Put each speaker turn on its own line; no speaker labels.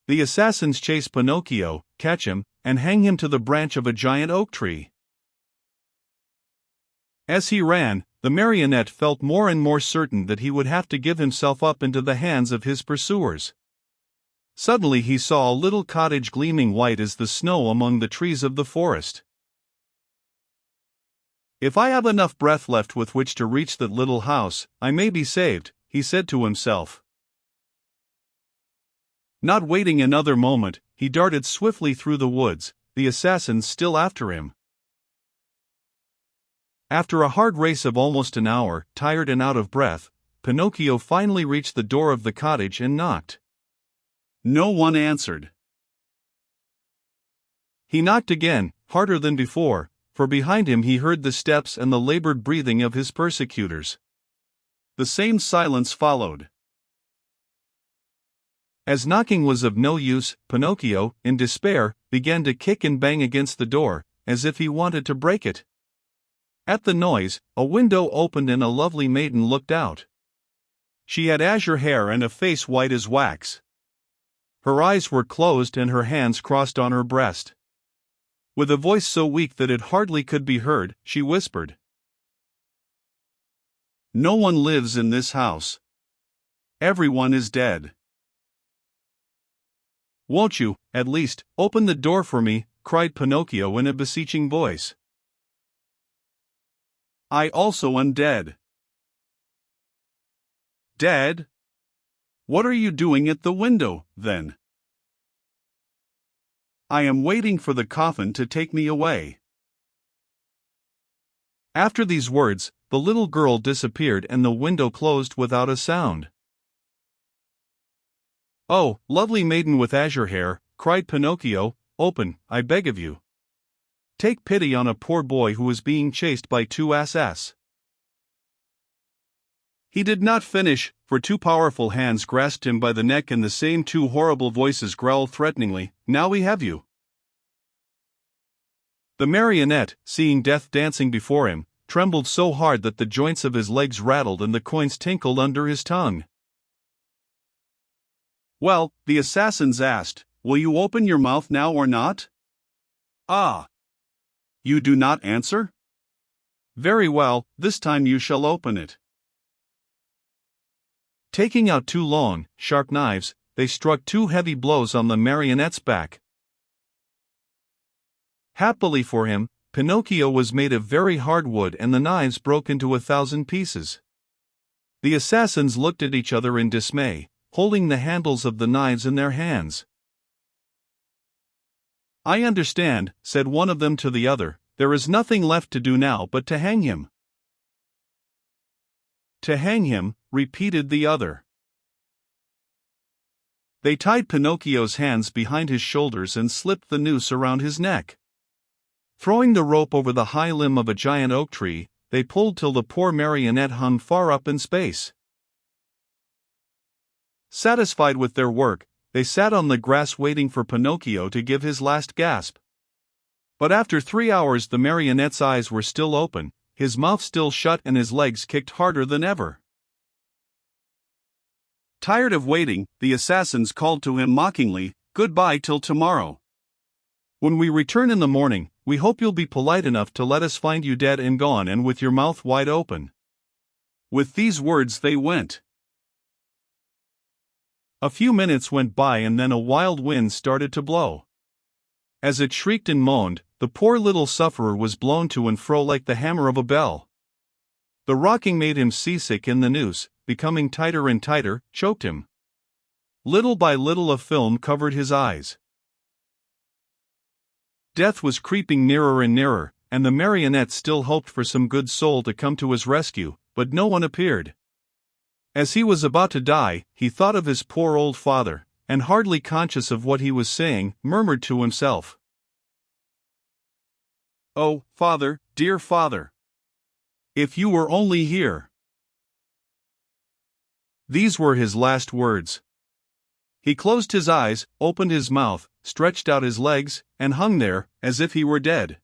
The assassins chase Pinocchio, catch him, and hang him to the branch of a giant oak tree. As he ran, the marionette felt more and more certain that he would have to give himself up into the hands of his pursuers. Suddenly he saw a little cottage gleaming white as the snow among the trees of the forest. "If I have enough breath left with which to reach that little house, I may be saved," he said to himself. Not waiting another moment, he darted swiftly through the woods, the assassins still after him. After a hard race of almost an hour, tired and out of breath, Pinocchio finally reached the door of the cottage and knocked. No one answered. He knocked again, harder than before, for behind him he heard the steps and the labored breathing of his persecutors. The same silence followed. As knocking was of no use, Pinocchio, in despair, began to kick and bang against the door, as if he wanted to break it. At the noise, a window opened and a lovely maiden looked out. She had azure hair and a face white as wax. Her eyes were closed and her hands crossed on her breast. With a voice so weak that it hardly could be heard, she whispered, "No one lives in this house. Everyone is dead. Won't you, at least, open the door for me?" cried Pinocchio in a beseeching voice. "I also am dead." "Dead? What are you doing at the window, then?" "I am waiting for the coffin to take me away." After these words, the little girl disappeared and the window closed without a sound. "Oh, lovely maiden with azure hair," cried Pinocchio, "open, I beg of you. Take pity on a poor boy who is being chased by two assassins." He did not finish, for two powerful hands grasped him by the neck and the same two horrible voices growled threateningly, "Now we have you." The marionette, seeing death dancing before him, trembled so hard that the joints of his legs rattled and the coins tinkled under his tongue. "Well," the assassins asked, "will you open your mouth now or not?" "Ah! You do not answer? Very well, this time you shall open it." Taking out two long, sharp knives, they struck two heavy blows on the marionette's back. Happily for him, Pinocchio was made of very hard wood and the knives broke into 1,000 pieces. The assassins looked at each other in dismay, holding the handles of the knives in their hands. "I understand," said one of them to the other, "there is nothing left to do now but to hang him." "To hang him," repeated the other. They tied Pinocchio's hands behind his shoulders and slipped the noose around his neck. Throwing the rope over the high limb of a giant oak tree, they pulled till the poor marionette hung far up in space. Satisfied with their work, they sat on the grass waiting for Pinocchio to give his last gasp. But after 3 hours the marionette's eyes were still open, his mouth still shut and his legs kicked harder than ever. Tired of waiting, the assassins called to him mockingly, "Goodbye till tomorrow. When we return in the morning, we hope you'll be polite enough to let us find you dead and gone and with your mouth wide open." With these words they went. A few minutes went by and then a wild wind started to blow. As it shrieked and moaned, the poor little sufferer was blown to and fro like the hammer of a bell. The rocking made him seasick and the noose, becoming tighter and tighter, choked him. Little by little a film covered his eyes. Death was creeping nearer and nearer, and the marionette still hoped for some good soul to come to his rescue, but no one appeared. As he was about to die, he thought of his poor old father, and hardly conscious of what he was saying, murmured to himself, "Oh, father, dear father! If you were only here!" These were his last words. He closed his eyes, opened his mouth, stretched out his legs, and hung there, as if he were dead.